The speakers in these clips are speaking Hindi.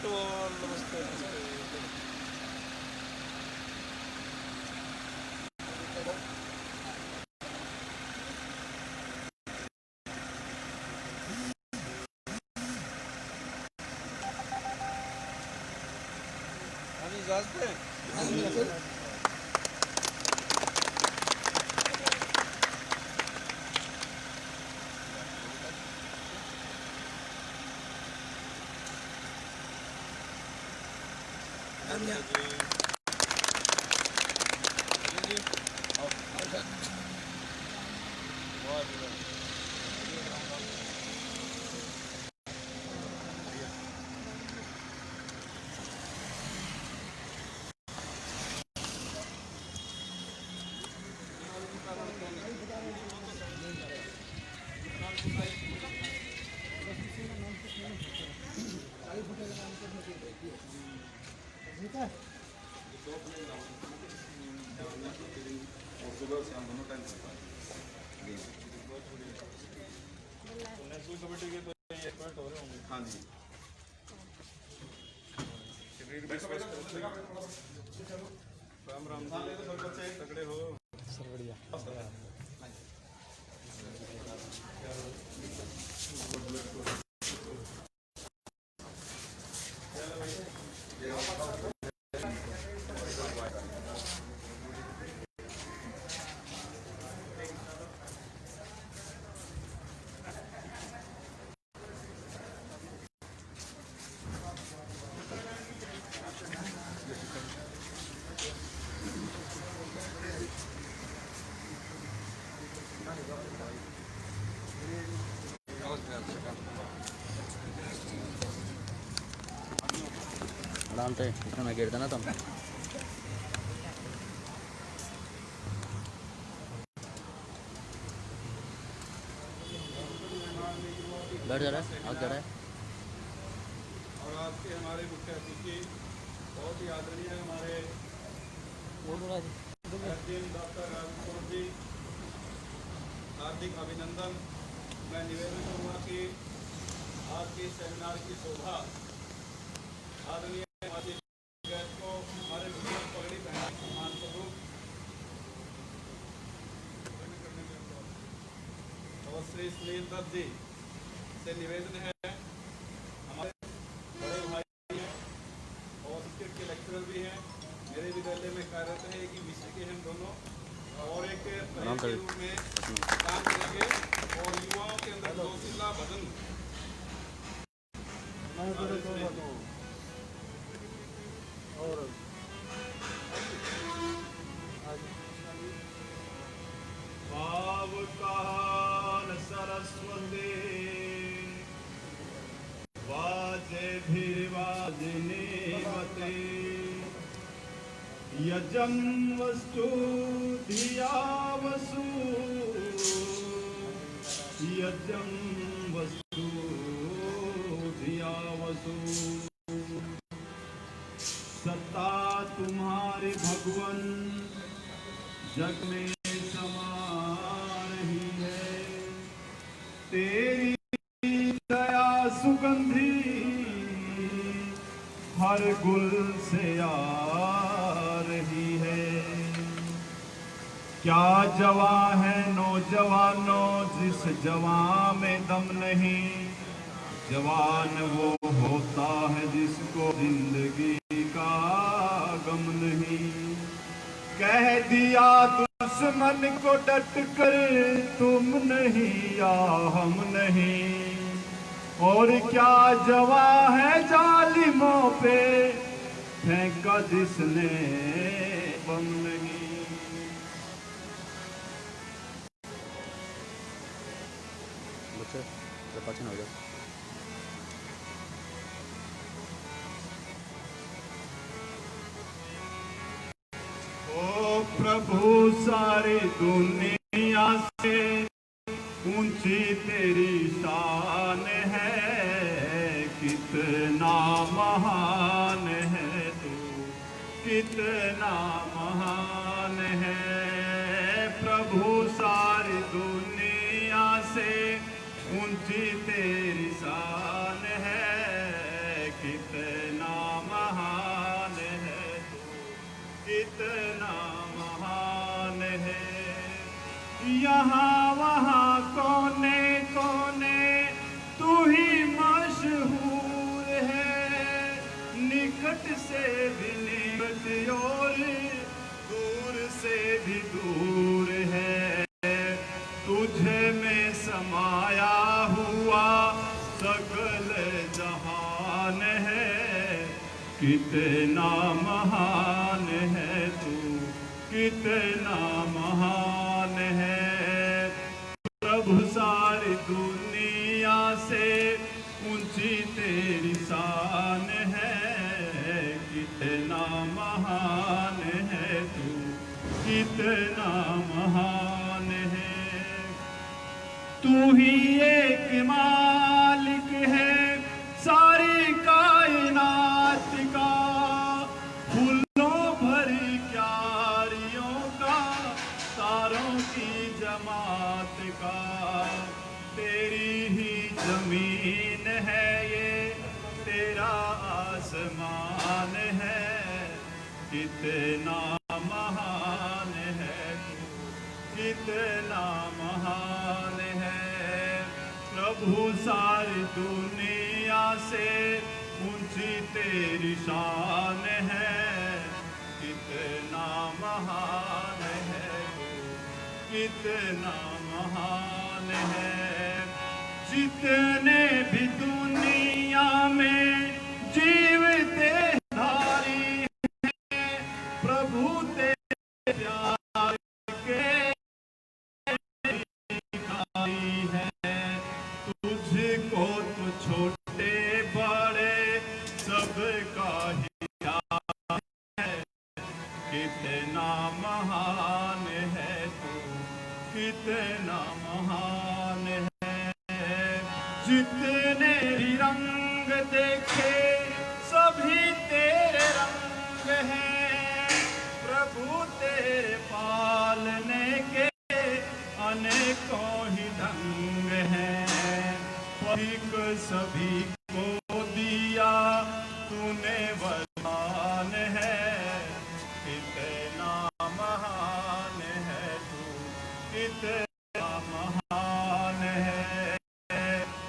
तो नमस्ते इजाजत है। कमेटी के तो एक्सपर्ट हो रहे होंगे। हाँ जी राम राम जी, तगड़े हो सर? बढ़िया आराम से इसमें मैं गिरता ना तुम बैठ जा रहा है आग जा रहा है। और आज के हमारे मुख्य अतिथि बहुत ही आदरणीय हमारे डॉक्टर राजकुमार जी, हार्दिक अभिनंदन। मैं निवेदन करूँगा कि आज के सेमिनार की शोभा आदरणीय को हमारे पगड़ी पहनाने सम्मान स्वरूप और श्री सुनील दत्त जी से निवेदन है। हमारे बड़े भाई हैं और संस्कृत के लेक्चरर भी हैं, मेरे विद्यालय में कार्यरत है, एक ही विषय के हम दोनों, और एक के रूप में काम करेंगे और युवाओं के अंदर जोशीला भजन और भाव काल सरस्वती वाजे धीरवाजिनी मते यजं वस्तु धिया वसु यजं वस्तु धिया वसु। सत्ता तुम्हारे भगवन जग में समा रही है, तेरी दया सुगंधी हर गुल से आ रही है। क्या जवां है नौजवानों जिस जवां में दम नहीं, जवान वो होता है जिसको जिंदगी का गम नहीं। कह दिया दुश्मन को डट कर तुम नहीं या हम नहीं, और क्या जवां है जालिमों पे फेंका जिसने बम नहीं। बच्चे तो पाचन हो जाए। ओ प्रभु सारी दुनिया से ऊंची तेरी शान है, कितना महान है तू, कितना महान है। प्रभु सारी दुनिया से ऊंची तेरी शान है, कितना से भी निकट और दूर से भी दूर है, तुझे में समाया हुआ सकल जहान है। कितना महान है तू, कितना महान है। प्रभु सारी दुनिया से ऊंची तेरी शान है। कितना महान है तू, कितना महान है। तू ही एक मालिक है सारी कायनात का, फूलों भरी क्यारियों का, तारों की जमात का। तेरी ही जमीन है ये, तेरा आसमान है। कितना महान है तू, कितना महान है। प्रभु सारी दुनिया से ऊंची तेरी शान है। कितना महान है तू, कितना महान है। जितने भी दुनिया में जीव देहधारी हैं, प्रभु तेरे प्यार के भिखारी हैं। तुझको तो छोटे बड़े सबका ही प्यार है। कितना महान है तू, कितना महान है। जितने भी रंग देखे सभी तेरे रंग हैं, प्रभु तेरे पालने के अनेकों ही ढंग हैं। पथिक सभी को दिया तूने वरदान है। कितना महान है तू, कितना महान है।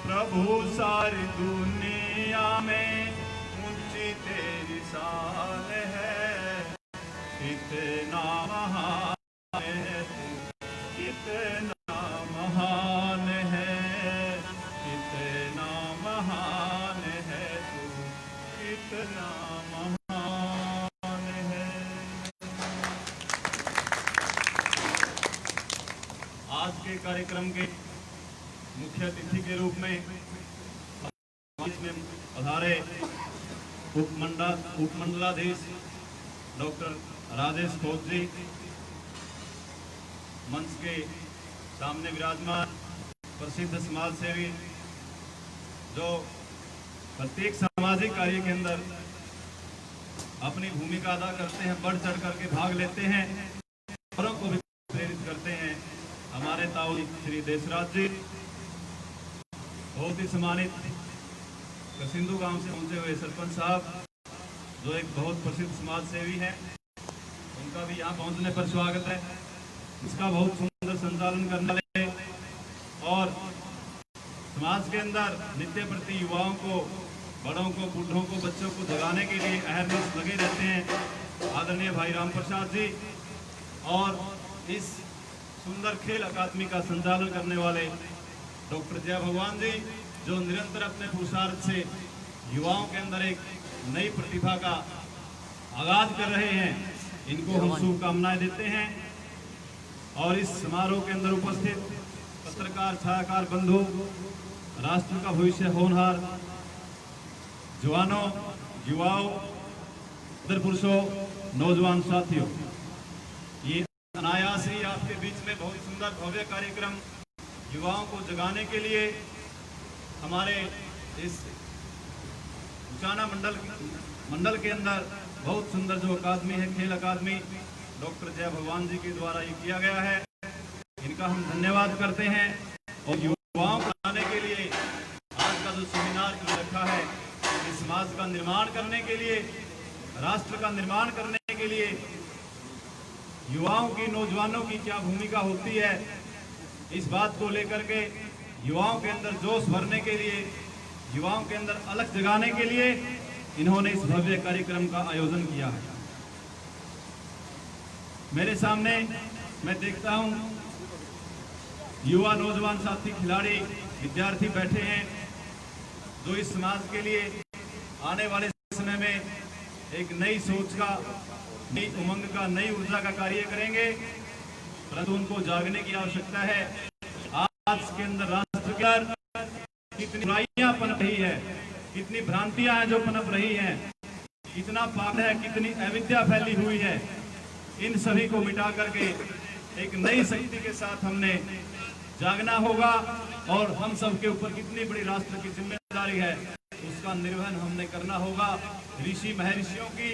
प्रभु सारी दुनिया में ऊंची तेरी शान है। कितना महान है तू, कितना महान है। कितना महान है तू, कितना महान है। आज के कार्यक्रम के मुख्य अतिथि के रूप में पधारे उपमंडलाधीश डॉक्टर राजेश खोत जी, मंच के सामने विराजमान प्रसिद्ध समाज सेवी जो प्रत्येक सामाजिक कार्य के अंदर अपनी भूमिका अदा करते हैं, बढ़ चढ़ करके भाग लेते हैं, औरों को भी प्रेरित करते हैं। हमारे ताऊ श्री देशराज जी, बहुत ही सम्मानित कसिंदू गांव से पहुंचे हुए सरपंच साहब जो एक बहुत प्रसिद्ध समाज सेवी हैं, उनका भी यहाँ पहुंचने पर स्वागत है। इसका बहुत सुंदर संचालन करने वाले और समाज के अंदर नित्य प्रति युवाओं को, बड़ों को, बूढ़ों को, बच्चों को जगाने के लिए अवेयरनेस लगे रहते हैं आदरणीय भाई राम प्रसाद जी, और इस सुंदर खेल अकादमी का संचालन करने वाले डॉक्टर जय भगवान जी, जो निरंतर अपने पुरुषार्थ से युवाओं के अंदर एक नई प्रतिभा का आगाज कर रहे हैं। इनको हम शुभकामनाएं देते हैं। और इस समारोह के अंदर उपस्थित पत्रकार, छायाकार बंधु, राष्ट्र का भविष्य होनहार जवानों, युवाओं, पुरुषों, नौजवान साथियों, ये अनायास ही आपके बीच में बहुत सुंदर भव्य कार्यक्रम युवाओं को जगाने के लिए हमारे इस उचाना मंडल के अंदर बहुत सुंदर जो अकादमी है, खेल अकादमी, डॉक्टर जय भगवान जी के द्वारा ये किया गया है। इनका हम धन्यवाद करते हैं। और युवाओं को लाने के लिए आज का जो सेमिनार रखा है, इस समाज का निर्माण करने के लिए, राष्ट्र का निर्माण करने के लिए युवाओं की, नौजवानों की क्या भूमिका होती है, इस बात को लेकर के युवाओं के अंदर जोश भरने के लिए, युवाओं के अंदर अलख जगाने के लिए इन्होंने इस भव्य कार्यक्रम का आयोजन किया है। मेरे सामने मैं देखता हूं युवा नौजवान साथी खिलाड़ी विद्यार्थी बैठे हैं जो इस समाज के लिए आने वाले समय में एक नई सोच का, नई उमंग का, नई ऊर्जा का कार्य करेंगे, परंतु उनको जागने की आवश्यकता है। आज के अंदर राष्ट्र के अंदर कितनी बुराइयां पनप रही है, कितनी भ्रांतियां हैं जो पनप रही हैं, कितना पाप है, कितनी अविद्या फैली हुई है। इन सभी को मिटा करके एक नई शक्ति के साथ हमने जागना होगा और हम सब के ऊपर कितनी बड़ी राष्ट्र की जिम्मेदारी है उसका निर्वहन हमने करना होगा। ऋषि महर्षियों की,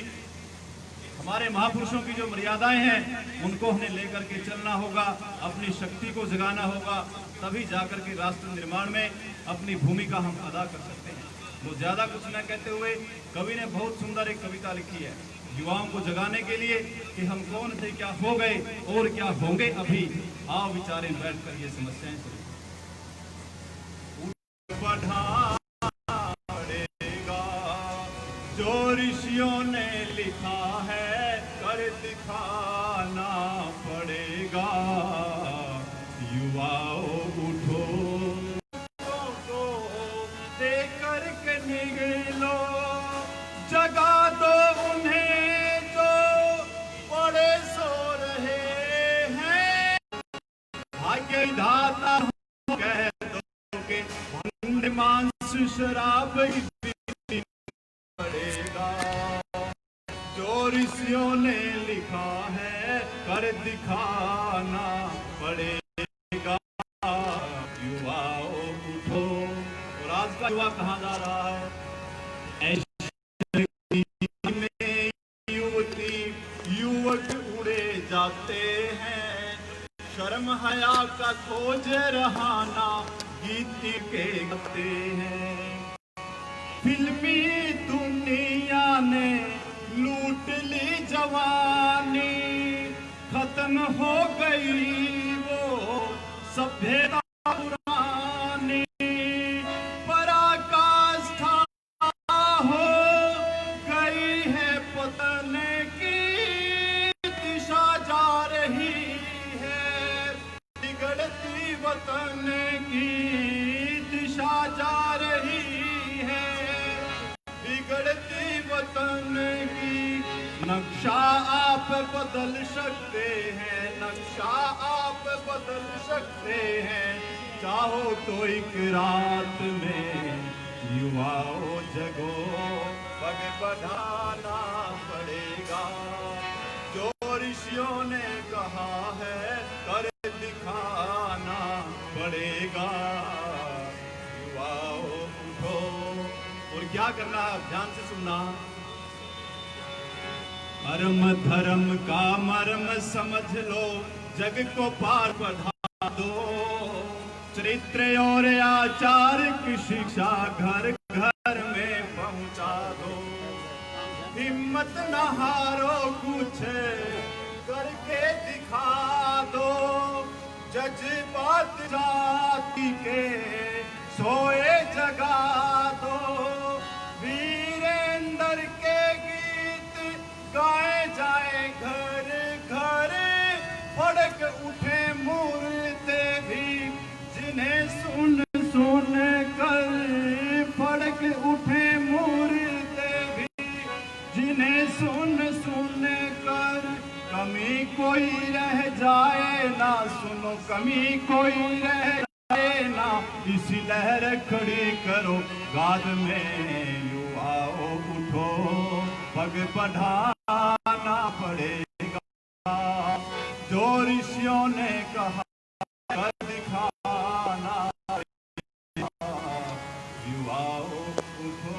हमारे महापुरुषों की जो मर्यादाएं हैं उनको हमें लेकर के चलना होगा, अपनी शक्ति को जगाना होगा, तभी जाकर के राष्ट्र निर्माण में अपनी भूमिका हम अदा कर सकते हैं। वो ज्यादा कुछ न कहते हुए कवि ने बहुत सुंदर एक कविता लिखी है युवाओं को जगाने के लिए कि हम कौन थे, क्या हो गए और क्या होंगे अभी, आओ विचारें बैठकर ये समस्याएं पढ़ाएगा जो ऋषियों ने लिखा है कर दिखाना पड़ेगा। युवाओं उठो को देकर के निगलो, जगा दो उन्हें जो बड़े सो रहे हैं। भाग्य विधाता कह दो के भंड मांस शराब पड़ेगा। जो ऋषियों ने लिखा है कर दिखाना पड़ेगा। युवाओं उठो। और आज का युवा कहाँ जा रहा है? युवक उड़े जाते हैं, शर्म हया का खोज रहाना गीत के गाते हैं। फिल्मी दुनिया ने लूट ली जवानी, खत्म हो गई वो सभ्यता पुरानी। पराकाष्ठा हो गई है पतन की दिशा जा रही है, बिगड़ती वतन की दिशा जा रही है, बिगड़ती वतन की। नक्शा आप बदल सकते हैं, नक्शा आप बदल सकते हैं, चाहो तो एक रात में। युवाओं जगो, पग बढ़ाना पड़ेगा। जो ऋषियों ने कहा है कर दिखाना पड़ेगा। युवाओं उठो। और क्या करना है? ध्यान से सुनना। कर्म धर्म का मर्म समझ लो, जग को पार बढ़ा दो। चरित्र और आचार की शिक्षा घर घर में पहुंचा दो। हिम्मत न हारो, कुछ करके दिखा दो। जज्बात जाति के सोए जगा दो। वीरेंद्र के गीत गाए जाए घर घर, फड़क उठे मूर्ते भी जिन्हें सुन सुन कर। फड़क उठे मूर्ते भी जिन्हें सुन सुन कर। कमी कोई रह जाए ना, सुनो कमी कोई रह जाए ना, इसी लहर खड़ी करो गाद में। युवाओं उठो, पग बढ़ाना पड़ेगा। जो ऋषियों ने कहा कर दिखाना पड़ेगा। युवाओं उठो।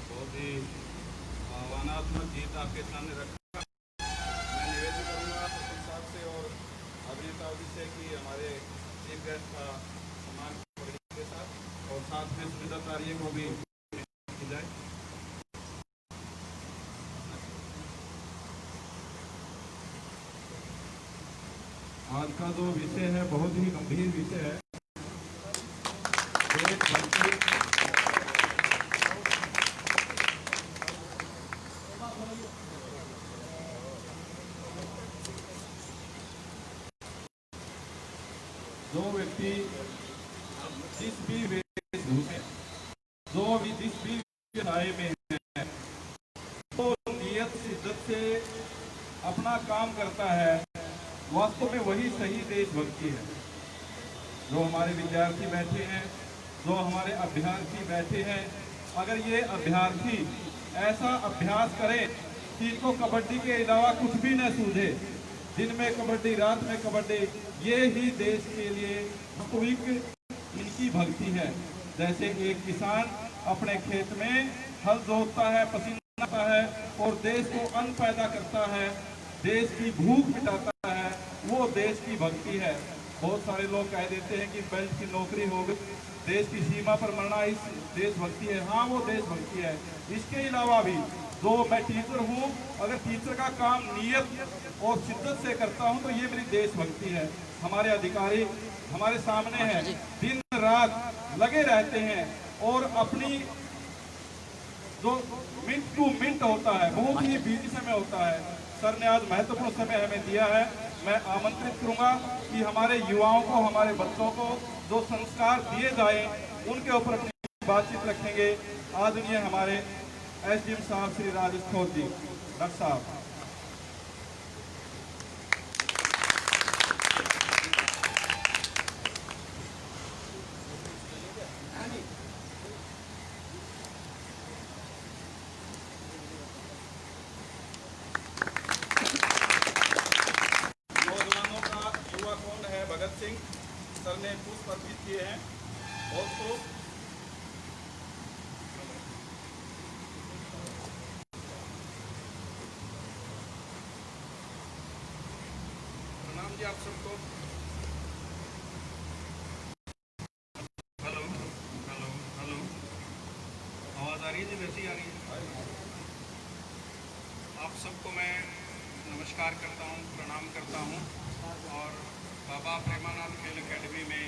बहुत ही आह्वानात्मक गीत आपके सामने रखा। मैं निवेदन करूंगा सचिन साहब से और अभिनेता से कि हमारे चीफ गेस्ट का सम्मान के साथ कार्य को भी की जाए। आज का जो विषय है बहुत ही गंभीर विषय है। देशभक्ति जो व्यक्ति जिस भी वेशभूषा जो भी जिस भी व्यवसाय में है तो नियत शिद्दत से अपना काम करता है, वास्तव में वही सही देशभक्ति है। जो हमारे विद्यार्थी बैठे हैं, जो हमारे अभ्यर्थी बैठे हैं, अगर ये अभ्यर्थी ऐसा अभ्यास करें कि इनको कबड्डी के अलावा कुछ भी न सूझे, दिन में कबड्डी रात में कबड्डी, ये ही देश के लिए वास्तविक इनकी भक्ति है। जैसे एक किसान अपने खेत में हल जोतता है, पसीना आता है और देश को अन्न पैदा करता है, देश की भूख मिटाता है, वो देश की भक्ति है। बहुत सारे लोग कह देते हैं कि बेल्ट की नौकरी हो गई, देश की सीमा पर मरना इस देशभक्ति है। हाँ, वो देशभक्ति है। इसके अलावा भी जो मैं टीचर हूँ, अगर टीचर का काम नियत और शिद्दत से करता हूँ तो ये मेरी देशभक्ति है। हमारे अधिकारी हमारे सामने हैं, दिन रात लगे रहते हैं और अपनी जो मिनट टू मिनट होता है, बहुत ही बिजी समय होता है। सर ने आज महत्वपूर्ण समय हमें दिया है। मैं आमंत्रित करूंगा कि हमारे युवाओं को, हमारे बच्चों को जो संस्कार दिए जाएं, उनके ऊपर अपनी बातचीत रखेंगे। आदरणीय हमारे एसडीएम साहब श्री राजेश खोत जी, डॉक्टर साहब। नौजवानों का युवा कौन है? भगत सिंह सर ने पुष्प अर्पित किए हैं। बहुत प्रणाम जी आप सबको। हेलो हेलो हेलो, आवाज़ आ रही है जी? वैसी आ रही है? आप सबको मैं नमस्कार करता हूँ, प्रणाम करता हूँ। और बाबा प्रेमानंद खेल एकेडमी में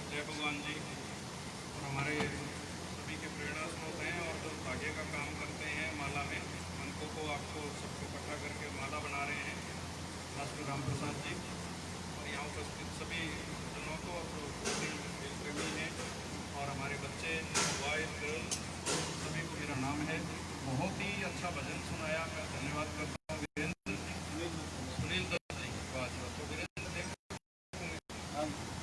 जय भगवान जी और हमारे सभी के प्रेरणा स्रोत हैं और जो धागे का काम करते हैं, माला में मनकों को आपको सबको इकट्ठा करके माला बना रहे हैं, राष्ट्र राम प्रसाद जी। और यहाँ उपस्थित सभी जनों को जो खेल प्रेमी हैं और हमारे बच्चे, बॉयज, गर्ल्स, सभी को मेरा नाम है। बहुत ही अच्छा भजन सुनाया, मैं धन्यवाद करता हूँ सुनील दत्त जी। तो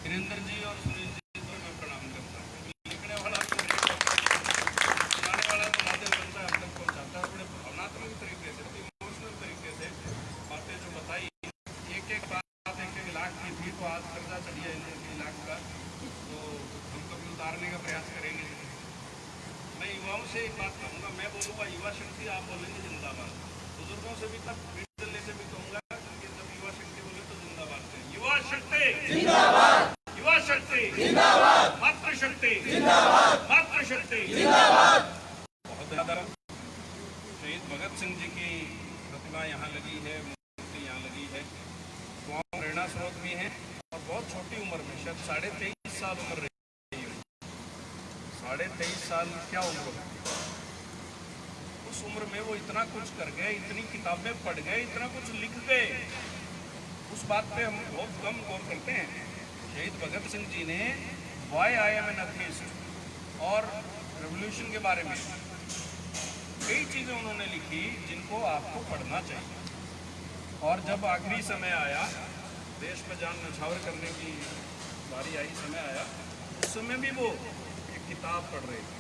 वीरेंद्र जी और सुनील जी को मैं प्रणाम करता हूँ। लिखने वाला सुनाने वाला तो माध्यम बनता है, अब तक पहुँचाता है बड़े भावनात्मक तरीके से, इमोशनल तरीके से बातें जो बताई। एक बात एक लाख की थी, तो आज कर्जा चढ़िए 1 लाख का, तो हम कभी उतारने का प्रयास करेंगे। मैं युवाओं से एक बात कहूँगा, मैं बोलूँगा युवा शक्ति, आप बोलेंगे जिंदाबाद। बुजुर्गों से भी तब विडले से भी कहूँगा कि जब युवा शक्ति बोले तो जिंदाबाद से। युवा शक्ति जिंदाबाद, युवा शक्ति जिंदाबाद, मातृशक्ति जिंदाबाद, मातृशक्ति जिंदाबाद। बहुत ज़्यादा शहीद भगत सिंह जी की प्रतिमा यहाँ लगी है, मूर्ति यहाँ लगी है। तो प्रेरणा स्रोत भी हैं और बहुत छोटी उम्र में, शायद 23.5 साल उम्र रही। 23.5 साल क्या उम्र है? उस उम्र में वो इतना कुछ कर गए, इतनी किताबें पढ़ गए, इतना कुछ लिख गए। उस बात पे हम बहुत कम गौर करते हैं। शहीद भगत सिंह जी ने why I am an atheist और रेवोल्यूशन के बारे में कई चीज़ें उन्होंने लिखी जिनको आपको पढ़ना चाहिए। और जब आखिरी समय आया, देश में जान न्यौछावर करने की बारी आई, समय आया, उस समय भी वो एक किताब पढ़ रहे थे।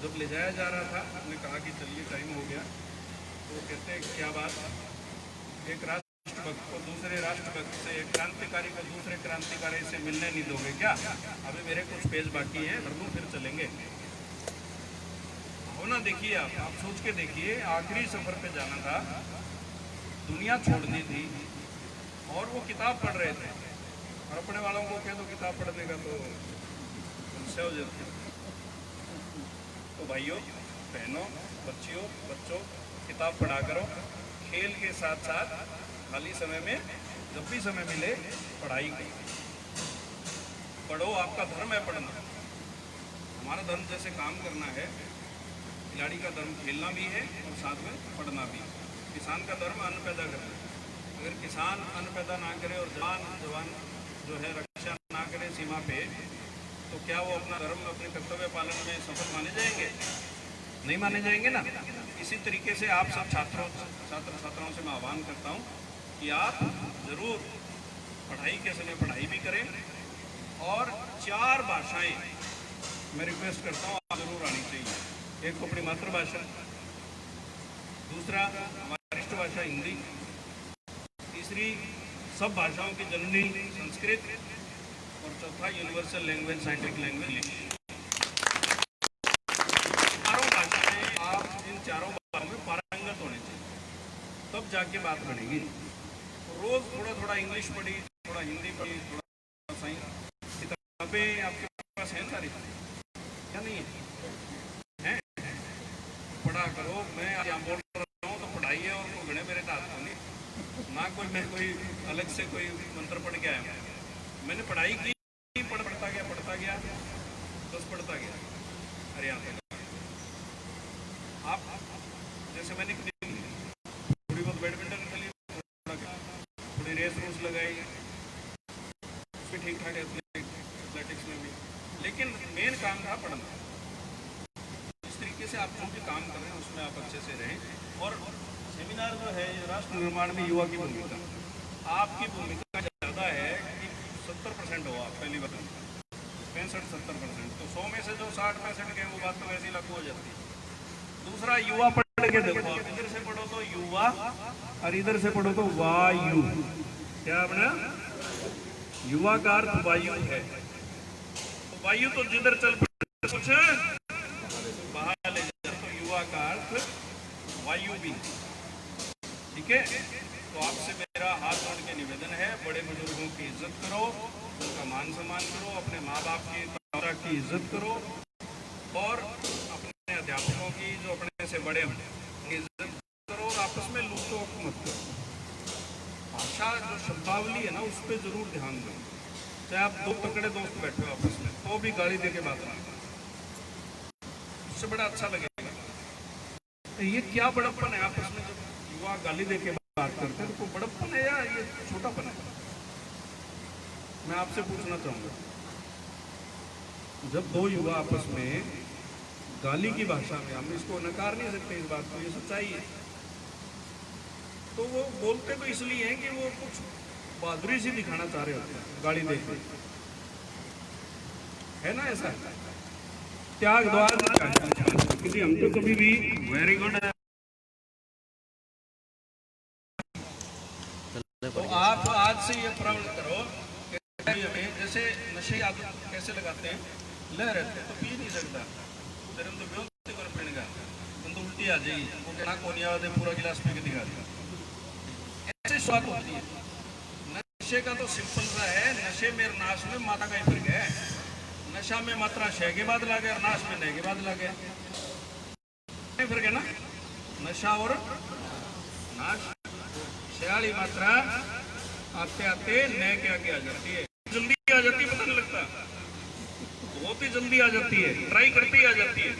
जब ले जाया जा रहा था, हमने कहा कि चलिए टाइम हो गया, तो कहते हैं क्या बात, एक राष्ट्रभक्त को दूसरे राष्ट्रभक्त से, एक क्रांतिकारी को दूसरे क्रांतिकारी से मिलने नहीं दोगे क्या? अभी मेरे कुछ पेज बाकी है, भर दूँ फिर चलेंगे। होना देखिए, आप सोच के देखिए, आखिरी सफर पे जाना था, दुनिया छोड़नी थी और वो किताब पढ़ रहे थे। और अपने वालों को कह दो किताब पढ़ने का तो समस्या हो जाती है। तो भाइयों बहनों बच्चियों बच्चों किताब पढ़ा करो, खेल के साथ साथ खाली समय में जब भी समय मिले पढ़ाई करो, पढ़ो। आपका धर्म है पढ़ना। हमारा धर्म जैसे काम करना है, खिलाड़ी का धर्म खेलना भी है और साथ में पढ़ना भी। किसान का धर्म अन्न पैदा करना है। अगर किसान अन्न पैदा ना करे और जवान जो है रक्षा ना करे सीमा पे, तो क्या वो अपना धर्म अपने कर्तव्य पालन में सफल माने जाएंगे? नहीं माने जाएंगे ना। इसी तरीके से आप सब छात्र छात्राओं से मैं आह्वान करता हूँ कि आप जरूर पढ़ाई के समय पढ़ाई भी करें, और 4 भाषाएं मैं रिक्वेस्ट करता हूँ आप जरूर आनी चाहिए। एक तो अपनी मातृभाषा, दूसरा हमारी राष्ट्रभाषा हिंदी, तीसरी सब भाषाओं की जननी संस्कृत, और चौथा यूनिवर्सल लैंग्वेज साइंटिफिक लैंग्वेज। चारों भाषाएं आप इन चारों भाषाओं में पारंगत होने चाहिए, तब जाके बात बनेगी। तो रोज थोड़ा थोड़ा इंग्लिश पढ़ी, थोड़ा हिंदी पढ़ी, थोड़ा साइंस। किताबें आपके पास हैं सारी? क्या नहीं है? पढ़ा करो। मैं यहाँ बोल रहा हूँ तो पढ़ाई है, और कोई गणे मेरे हाथ को नहीं ना, कोई मैं कोई अलग से कोई मंत्र पढ़ के आया। मैंने पढ़ाई की, पढ़ता गया बस पढ़ता गया। अरे आप जैसे मैंने थोड़ी बहुत बैडमिंटन खेली, थोड़ी रेस रूस लगाई, उसमें ठीक ठाक एथलेटिक्स में भी, लेकिन मेन काम था पढ़ना। इस तरीके से आप जो भी काम कर रहे हैं उसमें आप अच्छे से रहें। और सेमिनार जो है राष्ट्र निर्माण में युवा की भूमिका, आपकी भूमिका ज़्यादा है कि 70% हो आप पहली बात, 65-70%। तो 100 में से जो 60-65 के वो बात तो वैसी लागू हो जाती है। दूसरा, युवा पढ़ के देखो, आप इधर से पढ़ो तो युवा और इधर से पढ़ो तो वायु। क्या बना? युवा का अर्थ वायु है। तो वायु तो जिधर चल पड़े कुछ बाहर ले जाए, तो युवा का अर्थ वायु भी। ठीक है, तो आपसे मेरा हाथ जोड़ के निवेदन है, बड़े बुजुर्गों की इज्जत करो, उनका मान सम्मान करो, अपने माँ बाप की इज्जत करो, और अपने अध्यापकों की जो अपने से बड़े हैं इज्जत करो, और आपस में लूटो मत करो। भाषा जो शब्दावली है ना, उस पर जरूर ध्यान दो। चाहे आप 2 तकड़े दोस्त बैठे हो आपस में, तो भी गाली दे के बात ना, उससे बड़ा अच्छा लगेगा। तो ये क्या बड़प्पन है आपस में, जब युवा गाली दे के बात करते हैं, तो बड़प्पन है या ये छोटापन है? मैं आपसे पूछना चाहूंगा, जब 2 युवा आपस में गाली की भाषा में, हम इसको नकार नहीं सकते इस बात को, ये सच्चाई है, तो वो बोलते तो इसलिए हैं कि वो कुछ बहादुरी सी दिखाना चाह रहे होते हैं गाली देके, है ना? ऐसा त्याग द्वार किसी हम तो कभी भी वेरी गुड है। तो आप आज से ये प्रण करो कि हमें जैसे नशे आदत कैसे लगाते हैं, ले रहते हैं तो पी नहीं सकता, तेरे तो बेहोश कर पड़ेगा, तुम तो उल्टी आ जाएगी, वो कहना कौन याद है पूरा गिलास पी के दिखा दिया। ऐसे स्वाद होती है। नशे का तो सिंपल सा है, नशे में नाश में माता का ही फर्क है। नशा में मात्रा 6 के बाद लगे और नाश में 9 के बाद लगे, फर्क है ना? नशा और नाश, 46 मात्रा आते आते 9 के आगे आ जाती है, जल्दी आ जाती है, पता नहीं लगता, बहुत ही जल्दी आ जाती है, ट्राई करती आ जाती है।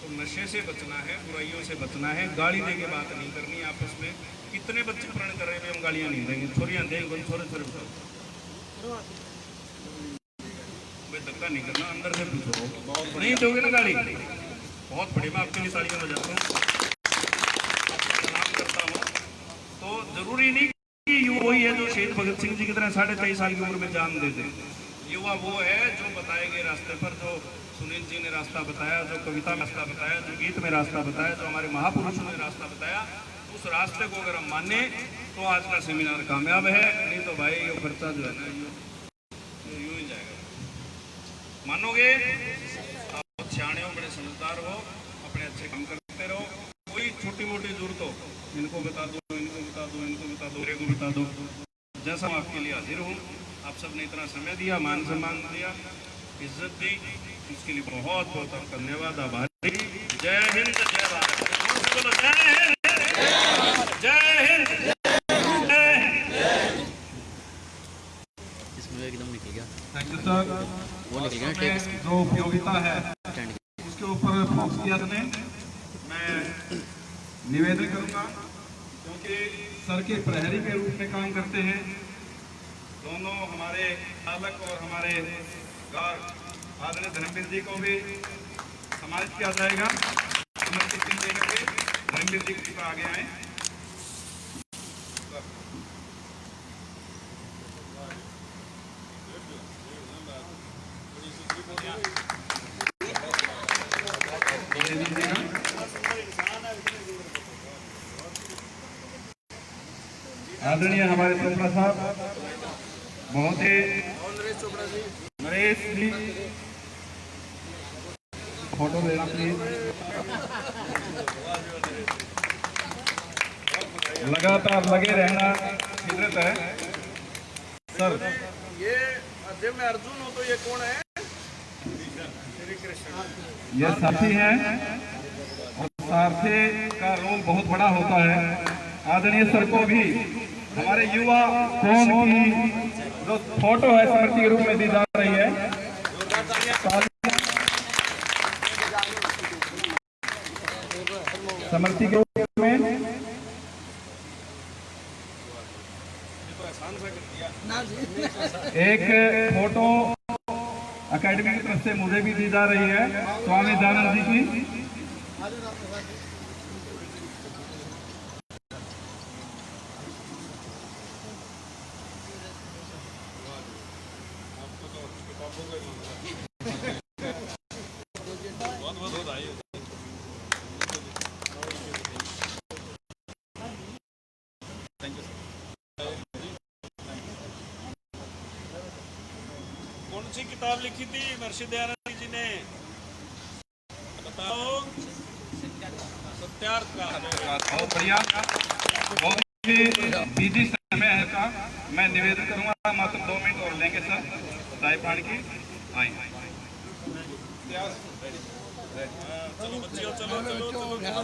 तो नशे से बचना है, बुराइयों से बचना है, गाली दे के बात नहीं करनी है आपस में। कितने बच्चे प्रण कर रहे हैं हम गालियां नहीं देंगे, छोरियां देंगे, छोरे बताओ, धक्का नहीं करना, अंदर से पूछो, नहीं दोगे ना गाली? बहुत बढ़िया, मैं आपके लिए तालियां बजाता हूँ, सलाम करता हूँ। तो जरूरी नहीं कि युवा वही है जो शहीद भगत सिंह जी की तरह 23.5 साल की उम्र में जान दे दे। युवा वो है जो बताए गए रास्ते पर, जो सुनील जी ने रास्ता बताया, जो कविता में रास्ता बताया, जो गीत में रास्ता बताया, जो हमारे महापुरुषों ने रास्ता बताया, उस रास्ते को अगर हम माने तो आज का सेमिनार कामयाब है। नहीं तो भाई ये खर्चा जो है ना यूं ही जाएगा। मानोगे? आप सियाने हो, बड़े समझदार हो, अपने अच्छे काम करते रहो, कोई छोटी मोटी जरूरत हो इनको बता दो, इनको बता दो, इनको बता दो, मेरे को बता दो, जैसा मैं आपके लिए हाजिर हूँ। आप सबने इतना समय दिया, मान सम्मान दिया, इज्जत दी, उसके लिए बहुत बहुत हम धन्यवाद आभारी। जय हिंद, जय भारत, बोलो जय हिंद, जय हिंद, जय हिंद। इसमें एकदम निकल गया। Thank you sir. वो निकल गया ना टेप इसकी। जो उपयोगिता है स्टैंड की। उसके ऊपर फोकस किया आपने। मैं निवेदन करूंगा क्योंकि सर के प्रहरी के रूप में काम करते हैं दोनों हमारे चालक और हमारे गार्ड आदरणीय धर्मवीर जी को भी सम्मानित किया जाएगा। समर्पित चिन्ह देकर के धर्मवीर जी कृपया आगे आए। आदरणीय हमारे चोपड़ा साहब, बहुत ही नरेश जी, फोटो लेना प्लीज। लगातार लगे रहना हिजरत है सर। ये अध्यय में अर्जुन हो तो ये कौन है? ये साथी हैं और सारथी का रोल बहुत बड़ा होता है। आदरणीय सर को भी हमारे युवा कौम की जो फोटो है स्मृति के रूप में दी जा रही है। स्मृति के रूप में एक फोटो अकेडमी की तरफ से मुझे भी दी जा रही है, स्वामी दयानंद जी की। कौन सी किताब लिखी थी महर्षि दयानंद जी ने? बताओ। सत्यार्थ का। बहुत बढ़िया। बहुत ही बिजी समय है का मैं निवेदन करूंगा, मात्र 2 मिनट और लेंगे सर चाय पानी की। आए चलो बच्चियों, चलो चलो चलो।